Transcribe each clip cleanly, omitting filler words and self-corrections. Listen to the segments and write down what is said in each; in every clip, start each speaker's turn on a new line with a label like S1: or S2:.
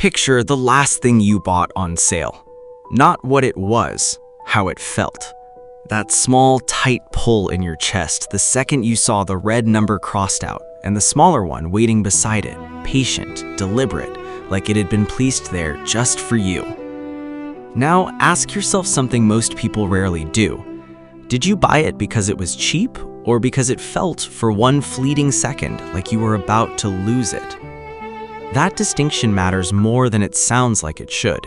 S1: Picture the last thing you bought on sale. Not what it was, how it felt. That small, tight pull in your chest the second you saw the red number crossed out and the smaller one waiting beside it, patient, deliberate, like it had been placed there just for you. Now ask yourself something most people rarely do. Did you buy it because it was cheap or because it felt for one fleeting second like you were about to lose it? That distinction matters more than it sounds like it should.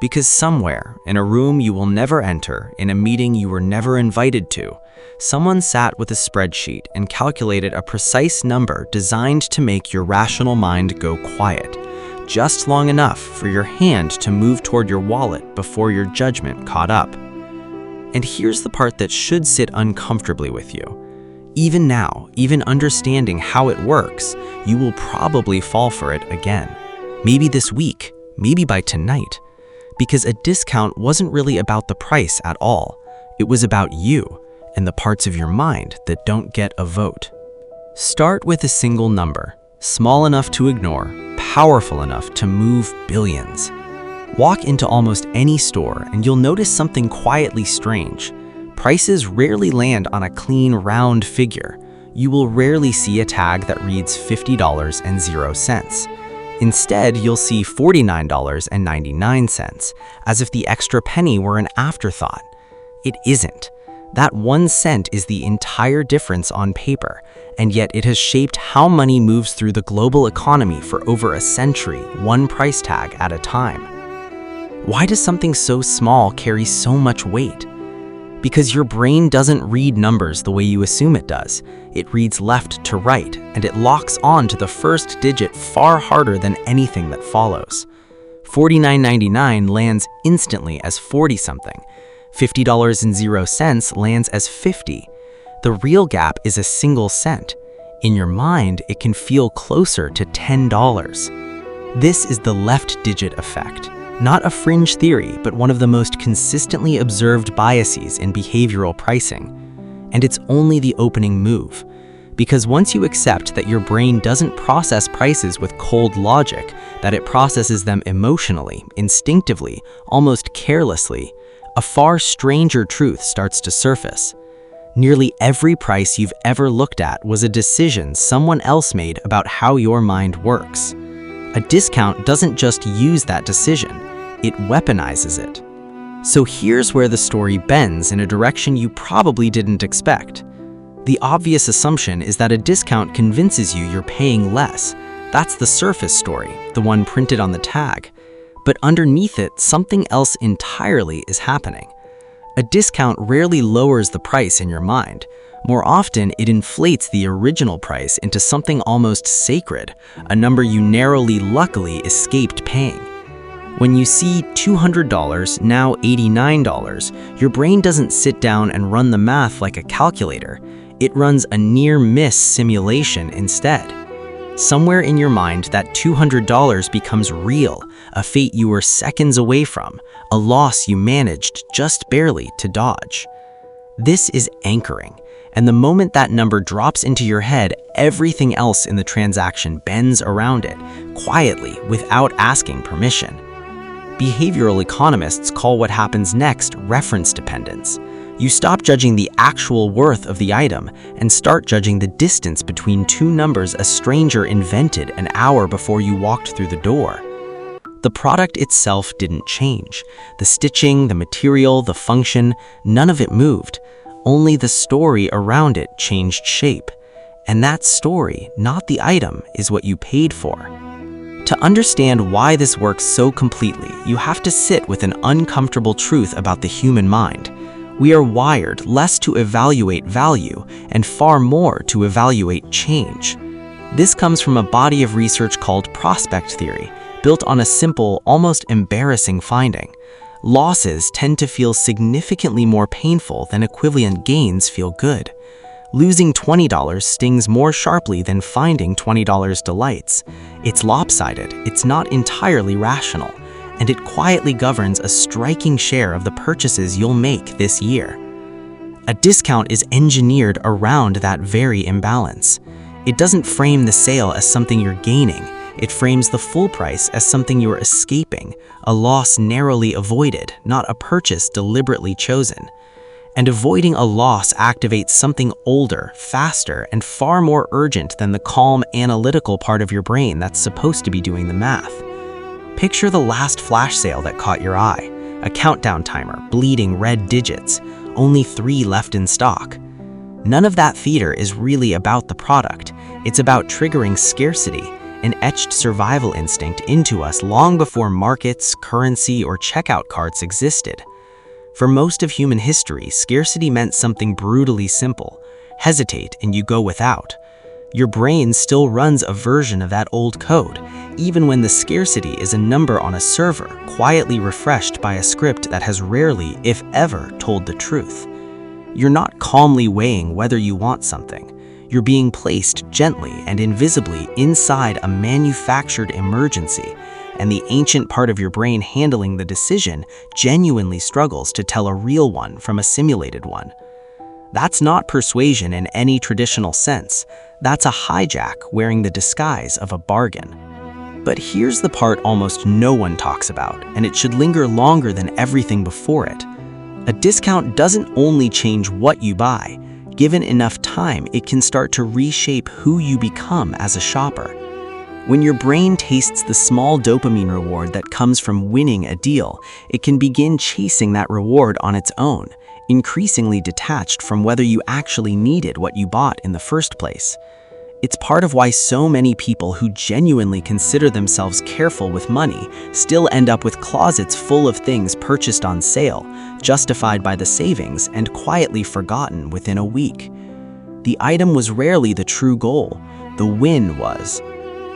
S1: Because somewhere, in a room you will never enter, in a meeting you were never invited to, someone sat with a spreadsheet and calculated a precise number designed to make your rational mind go quiet, just long enough for your hand to move toward your wallet before your judgment caught up. And here's the part that should sit uncomfortably with you. Even now, even understanding how it works, you will probably fall for it again. Maybe this week, maybe by tonight. Because a discount wasn't really about the price at all. It was about you and the parts of your mind that don't get a vote. Start with a single number, small enough to ignore, powerful enough to move billions. Walk into almost any store and you'll notice something quietly strange. Prices rarely land on a clean, round figure. You will rarely see a tag that reads $50.00. Instead, you'll see $49.99, as if the extra penny were an afterthought. It isn't. That 1 cent is the entire difference on paper, and yet it has shaped how money moves through the global economy for over a century, one price tag at a time. Why does something so small carry so much weight? Because your brain doesn't read numbers the way you assume it does. It reads left to right, and it locks on to the first digit far harder than anything that follows. $49.99 lands instantly as 40-something. $50.00 lands as 50. The real gap is a single cent. In your mind, it can feel closer to $10. This is the left digit effect. Not a fringe theory, but one of the most consistently observed biases in behavioral pricing. And it's only the opening move. Because once you accept that your brain doesn't process prices with cold logic, that it processes them emotionally, instinctively, almost carelessly, a far stranger truth starts to surface. Nearly every price you've ever looked at was a decision someone else made about how your mind works. A discount doesn't just use that decision, it weaponizes it. So here's where the story bends in a direction you probably didn't expect. The obvious assumption is that a discount convinces you you're paying less. That's the surface story, the one printed on the tag. But underneath it, something else entirely is happening. A discount rarely lowers the price in your mind. More often, it inflates the original price into something almost sacred, a number you narrowly, luckily, escaped paying. When you see $200, now $89, your brain doesn't sit down and run the math like a calculator. It runs a near-miss simulation instead. Somewhere in your mind, that $200 becomes real, a fate you were seconds away from, a loss you managed just barely to dodge. This is anchoring. And the moment that number drops into your head, everything else in the transaction bends around it, quietly, without asking permission. Behavioral economists call what happens next reference dependence. You stop judging the actual worth of the item and start judging the distance between two numbers a stranger invented an hour before you walked through the door. The product itself didn't change. The stitching, the material, the function, none of it moved. Only the story around it changed shape. And that story, not the item, is what you paid for. To understand why this works so completely, you have to sit with an uncomfortable truth about the human mind. We are wired less to evaluate value and far more to evaluate change. This comes from a body of research called prospect theory, built on a simple, almost embarrassing finding. Losses tend to feel significantly more painful than equivalent gains feel good. Losing $20 stings more sharply than finding $20 delights. It's lopsided, it's not entirely rational, and it quietly governs a striking share of the purchases you'll make this year. A discount is engineered around that very imbalance. It doesn't frame the sale as something you're gaining. It frames the full price as something you're escaping, a loss narrowly avoided, not a purchase deliberately chosen. And avoiding a loss activates something older, faster, and far more urgent than the calm, analytical part of your brain that's supposed to be doing the math. Picture the last flash sale that caught your eye, a countdown timer, bleeding red digits, only 3 left in stock. None of that theater is really about the product. It's about triggering scarcity, an etched survival instinct into us long before markets, currency, or checkout carts existed. For most of human history, scarcity meant something brutally simple. Hesitate and you go without. Your brain still runs a version of that old code, even when the scarcity is a number on a server, quietly refreshed by a script that has rarely, if ever, told the truth. You're not calmly weighing whether you want something. You're being placed gently and invisibly inside a manufactured emergency, and the ancient part of your brain handling the decision genuinely struggles to tell a real one from a simulated one. That's not persuasion in any traditional sense. That's a hijack wearing the disguise of a bargain. But here's the part almost no one talks about, and it should linger longer than everything before it. A discount doesn't only change what you buy. Given enough time, it can start to reshape who you become as a shopper. When your brain tastes the small dopamine reward that comes from winning a deal, it can begin chasing that reward on its own, increasingly detached from whether you actually needed what you bought in the first place. It's part of why so many people who genuinely consider themselves careful with money still end up with closets full of things purchased on sale, justified by the savings, and quietly forgotten within a week. The item was rarely the true goal. The win was.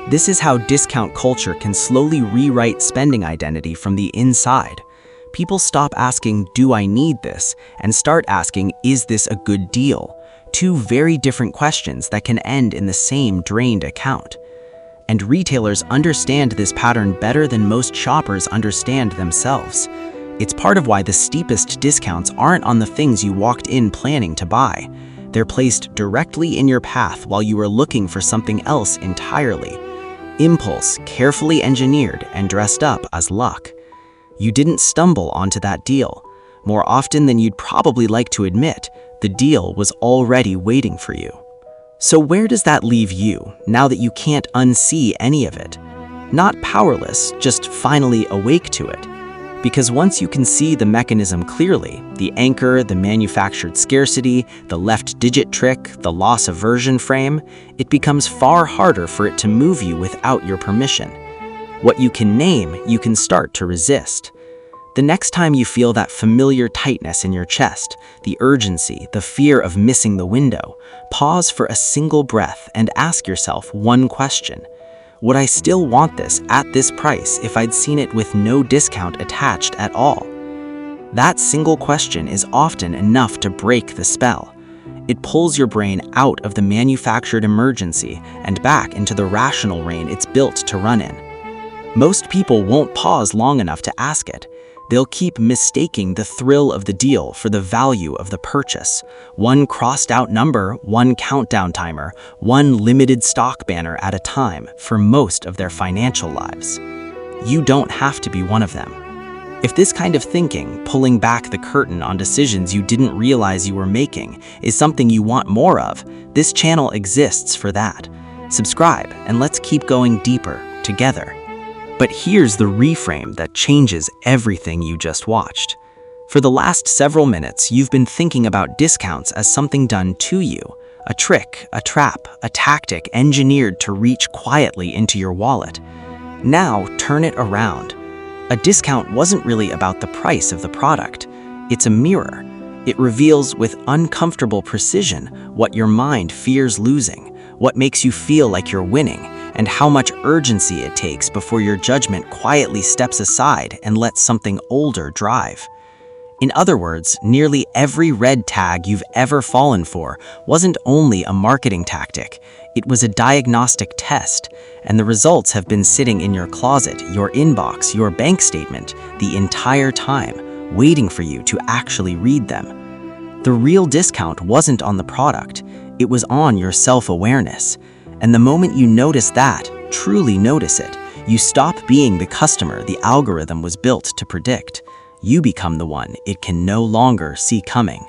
S1: This is how discount culture can slowly rewrite spending identity from the inside. People stop asking, "Do I need this?" and start asking, "Is this a good deal?" Two very different questions that can end in the same drained account. And retailers understand this pattern better than most shoppers understand themselves. It's part of why the steepest discounts aren't on the things you walked in planning to buy. They're placed directly in your path while you are looking for something else entirely. Impulse, carefully engineered and dressed up as luck. You didn't stumble onto that deal. More often than you'd probably like to admit, the deal was already waiting for you. So where does that leave you, now that you can't unsee any of it? Not powerless, just finally awake to it. Because once you can see the mechanism clearly, the anchor, the manufactured scarcity, the left digit trick, the loss aversion frame, it becomes far harder for it to move you without your permission. What you can name, you can start to resist. The next time you feel that familiar tightness in your chest, the urgency, the fear of missing the window, pause for a single breath and ask yourself one question. Would I still want this at this price if I'd seen it with no discount attached at all? That single question is often enough to break the spell. It pulls your brain out of the manufactured emergency and back into the rational reign it's built to run in. Most people won't pause long enough to ask it. They'll keep mistaking the thrill of the deal for the value of the purchase. One crossed out number, one countdown timer, one limited stock banner at a time for most of their financial lives. You don't have to be one of them. If this kind of thinking, pulling back the curtain on decisions you didn't realize you were making, is something you want more of, this channel exists for that. Subscribe and let's keep going deeper together. But here's the reframe that changes everything you just watched. For the last several minutes, you've been thinking about discounts as something done to you, a trick, a trap, a tactic engineered to reach quietly into your wallet. Now, turn it around. A discount wasn't really about the price of the product. It's a mirror. It reveals with uncomfortable precision what your mind fears losing, what makes you feel like you're winning, and how much urgency it takes before your judgment quietly steps aside and lets something older drive. In other words, nearly every red tag you've ever fallen for wasn't only a marketing tactic, it was a diagnostic test, and the results have been sitting in your closet, your inbox, your bank statement the entire time, waiting for you to actually read them. The real discount wasn't on the product, it was on your self-awareness. And the moment you notice that, truly notice it. You stop being the customer the algorithm was built to predict. You become the one it can no longer see coming.